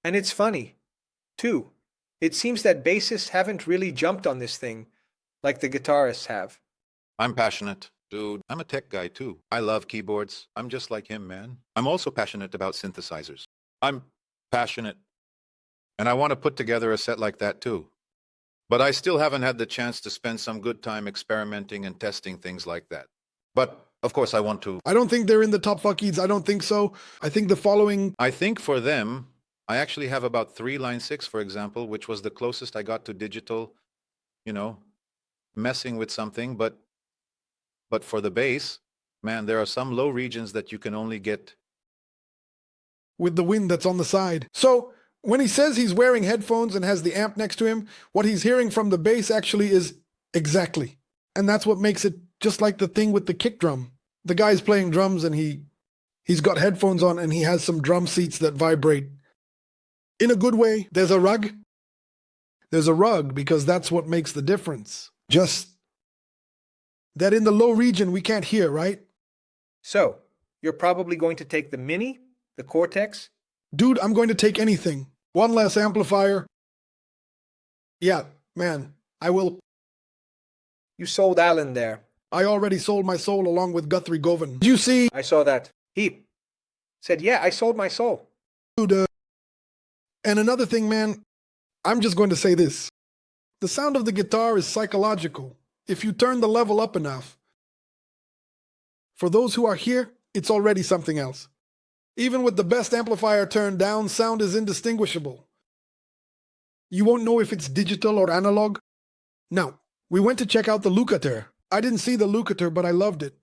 And it's funny, too. It seems that bassists haven't really jumped on this thing like the guitarists have. I'm passionate. Dude, I'm a tech guy too. I love keyboards. I'm just like him, man. I'm also passionate about synthesizers. I'm passionate. And I want to put together a set like that too. But I still haven't had the chance to spend some good time experimenting and testing things like that. But of course I want to. I don't think they're in the top fuckies. I don't think so. I think the following... I think for them, I actually have about 3 line 6, for example, which was the closest I got to digital, messing with something. But for the bass, man, there are some low regions that you can only get with the wind that's on the side. So when he says he's wearing headphones and has the amp next to him, what he's hearing from the bass actually is exactly. And that's what makes it just like the thing with the kick drum. The guy's playing drums and he's got headphones on and he has some drum seats that vibrate. In a good way, there's a rug. There's a rug because that's what makes the difference. Just that in the low region we can't hear, right? So, you're probably going to take the Mini, the Cortex? Dude, I'm going to take anything. One less amplifier. Yeah, man, I will. You sold Alan there. I already sold my soul along with GUTHRIE GOVAN. Did you see? I saw that. He said, yeah, I sold my soul. Dude, and another thing, man, I'm just going to say this. The sound of the guitar is psychological. If you turn the level up enough, for those who are here, it's already something else. Even with the best amplifier turned down, sound is indistinguishable. You won't know if it's digital or analog. Now, we went to check out the Lukather. I didn't see the Lukather, but I loved it.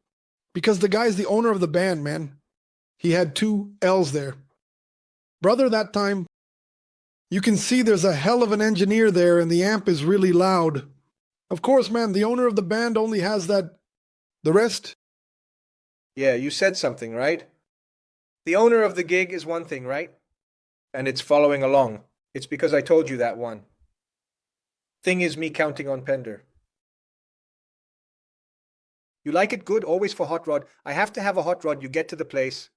Because the guy's the owner of the band, man. He had 2 L's there. Brother, that time, you can see there's a hell of an engineer there and the amp is really loud. Of course, man, the owner of the band only has that. The rest? Yeah, you said something, right? The owner of the gig is one thing, right? And it's following along. It's because I told you that one. Thing is me counting on Pender. You like it good, always for hot rod. I have to have a hot rod, you get to the place.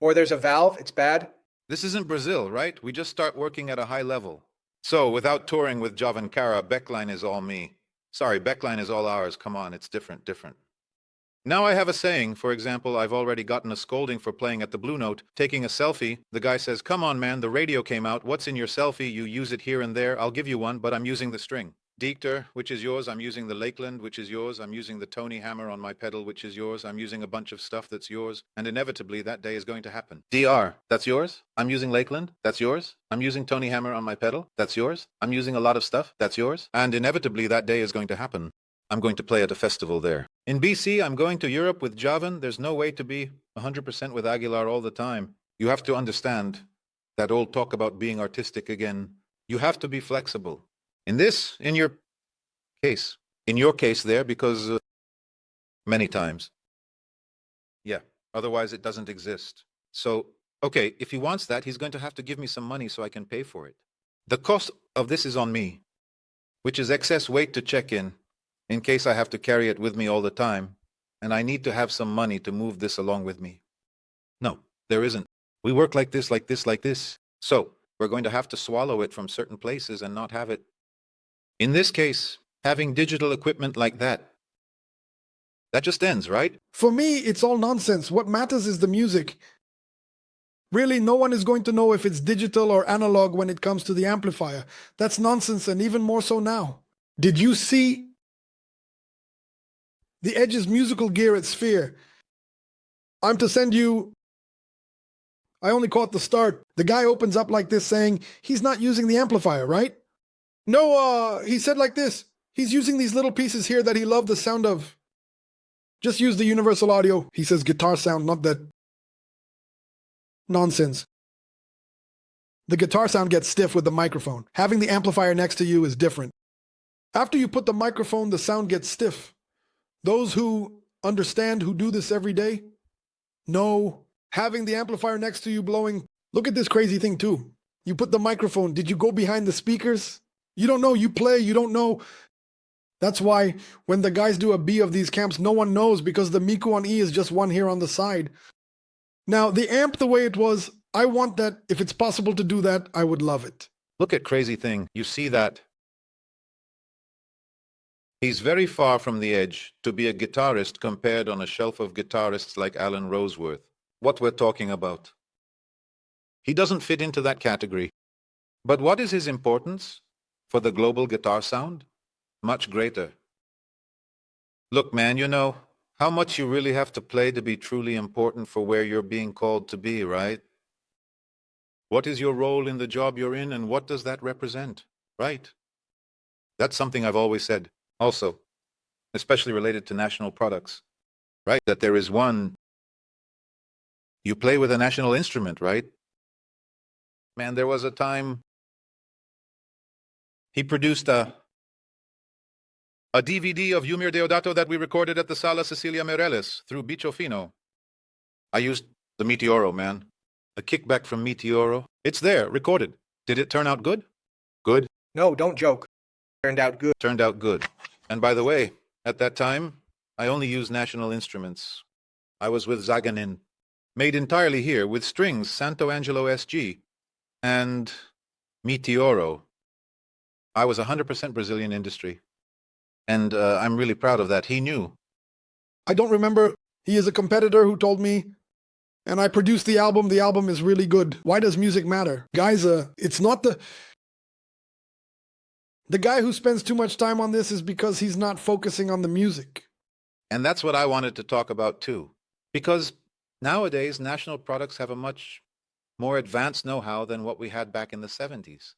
Or there's a valve, it's bad. This isn't Brazil, right? We just start working at a high level. So, without touring with Jovan Cara, Beckline is all me. Sorry, Beckline is all ours. Come on, it's different. Now I have a saying. For example, I've already gotten a scolding for playing at the Blue Note, taking a selfie. The guy says, come on, man, the radio came out. What's in your selfie? You use it here and there. I'll give you one, but I'm using the string. Dictor, which is yours. I'm using the Lakeland, which is yours. I'm using the Tony hammer on my pedal, which is yours. I'm using a bunch of stuff that's yours. And inevitably, that day is going to happen. DR, that's yours. I'm using Lakeland. That's yours. I'm using Tony hammer on my pedal. That's yours. I'm using a lot of stuff. That's yours. And inevitably, that day is going to happen. I'm going to play at a festival there. In BC, I'm going to Europe with Jovan. There's no way to be 100% with Aguilar all the time. You have to understand that old talk about being artistic again. You have to be flexible. In your case there, because many times. Yeah, otherwise it doesn't exist. So, okay, if he wants that, he's going to have to give me some money so I can pay for it. The cost of this is on me, which is excess weight to check in case I have to carry it with me all the time, and I need to have some money to move this along with me. No, there isn't. We work like this. So, we're going to have to swallow it from certain places and not have it. In this case, having digital equipment like that just ends, right? For me, it's all nonsense. What matters is the music. Really, no one is going to know if it's digital or analog when it comes to the amplifier. That's nonsense, and even more so now. Did you see the Edge's musical gear at Sphere? I'm to send you... I only caught the start. The guy opens up like this saying he's not using the amplifier, right? No, he said like this. He's using these little pieces here that he loved the sound of. Just use the universal audio. He says guitar sound, not that nonsense. The guitar sound gets stiff with the microphone. Having the amplifier next to you is different. After you put the microphone, the sound gets stiff. Those who understand, who do this every day, know having the amplifier next to you blowing. Look at this crazy thing too. You put the microphone. Did you go behind the speakers? You don't know. You play. You don't know. That's why when the guys do a B of these camps, no one knows because the Miku on E is just one here on the side. Now, the amp, the way it was, I want that. If it's possible to do that, I would love it. Look at crazy thing. You see that? He's very far from the edge to be a guitarist compared on a shelf of guitarists like Alan Roseworth. What we're talking about. He doesn't fit into that category. But what is his importance for the global guitar sound? Much greater. Look, man, you know how much you really have to play to be truly important for where you're being called to be, right? What is your role in the job you're in, and what does that represent, right? That's something I've always said, also, especially related to national products, right? That there is one, you play with a national instrument, right? Man, there was a time he produced a DVD of Yumir Deodato that we recorded at the Sala Cecilia Mireles through Bicho Fino. I used the Meteoro, man. A kickback from Meteoro. It's there, recorded. Did it turn out good? Good? No, don't joke. Turned out good. Turned out good. And by the way, at that time, I only used national instruments. I was with Zaganin, made entirely here with strings, Santo Angelo SG, and Meteoro. I was 100% Brazilian industry. And I'm really proud of that. He knew. I don't remember. He is a competitor who told me, and I produced the album. The album is really good. Why does music matter? Guys, it's not the guy who spends too much time on this is because he's not focusing on the music. And that's what I wanted to talk about too. Because nowadays, national products have a much more advanced know-how than what we had back in the 70s.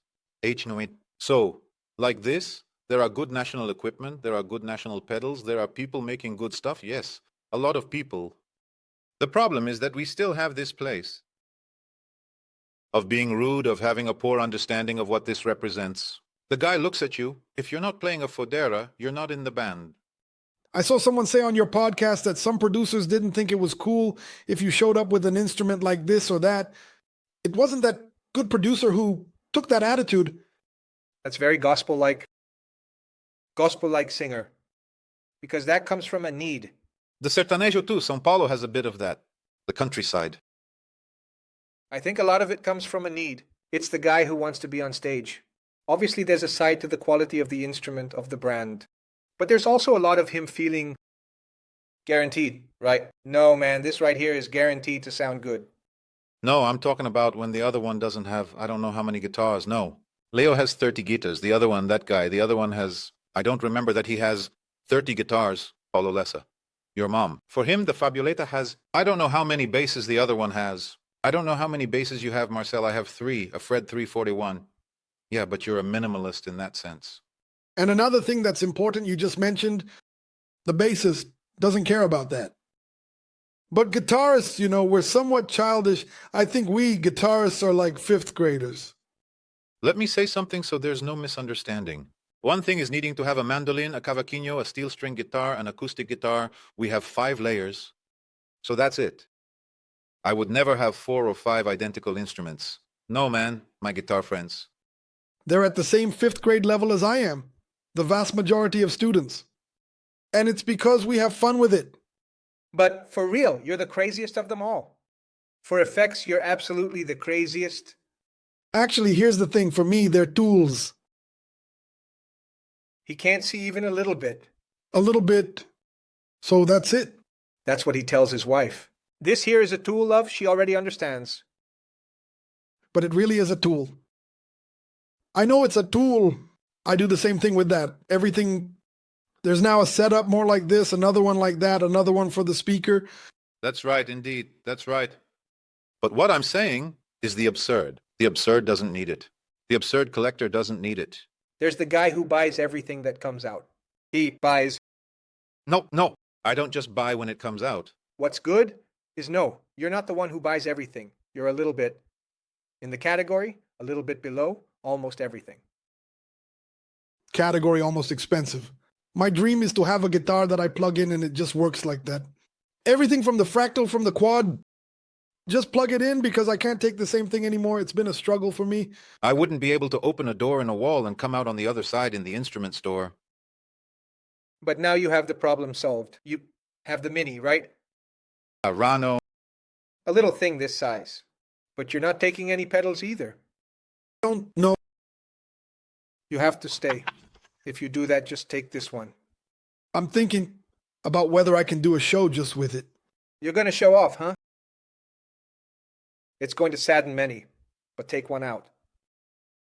So, like this, there are good national equipment, there are good national pedals, there are people making good stuff, yes, a lot of people. The problem is that we still have this place of being rude, of having a poor understanding of what this represents. The guy looks at you. If you're not playing a fodera, you're not in the band. I saw someone say on your podcast that some producers didn't think it was cool if you showed up with an instrument like this or that. It wasn't that good producer who took that attitude. That's very gospel-like singer. Because that comes from a need. The sertanejo too, São Paulo has a bit of that. The countryside. I think a lot of it comes from a need. It's the guy who wants to be on stage. Obviously, there's a side to the quality of the instrument, of the brand. But there's also a lot of him feeling guaranteed, right? No, man, this right here is guaranteed to sound good. No, I'm talking about when the other one doesn't have, I don't know how many guitars. No. Leo has 30 guitars. The other one, that guy, the other one has, I don't remember that he has 30 guitars, Paulo Lessa. Your mom. For him, the Fabuleta has, I don't know how many basses the other one has. I don't know how many basses you have, Marcel. I have 3, a Fred 341. Yeah, but you're a minimalist in that sense. And another thing that's important, you just mentioned, the bassist doesn't care about that. But guitarists, you know, we're somewhat childish. I think we guitarists are like 5th graders. Let me say something so there's no misunderstanding. One thing is needing to have a mandolin, a cavaquinho, a steel string guitar, an acoustic guitar. We have 5 layers. So that's it. I would never have 4 or 5 identical instruments. No, man, my guitar friends. They're at the same 5th grade level as I am, the vast majority of students. And it's because we have fun with it. But for real, you're the craziest of them all. For effects, you're absolutely the craziest. Actually, here's the thing. For me, they're tools. He can't see even a little bit. A little bit. So that's it. That's what he tells his wife. This here is a tool, love, she already understands. But it really is a tool. I know it's a tool. I do the same thing with that. Everything, there's now a setup more like this, another one like that, another one for the speaker. That's right, indeed. That's right. But what I'm saying is the absurd. The absurd doesn't need it. The absurd collector doesn't need it. There's the guy who buys everything that comes out. He buys. No. I don't just buy when it comes out. What's good is no. You're not the one who buys everything. You're a little bit in the category, a little bit below, almost everything. Category almost expensive. My dream is to have a guitar that I plug in and it just works like that. Everything from the fractal, from the quad, just plug it in because I can't take the same thing anymore. It's been a struggle for me. I wouldn't be able to open a door in a wall and come out on the other side in the instrument store. But now you have the problem solved. You have the Mini, right? A Rano. A little thing this size. But you're not taking any pedals either. Don't know. You have to stay. If you do that, just take this one. I'm thinking about whether I can do a show just with it. You're going to show off, huh? It's going to sadden many, but take one out.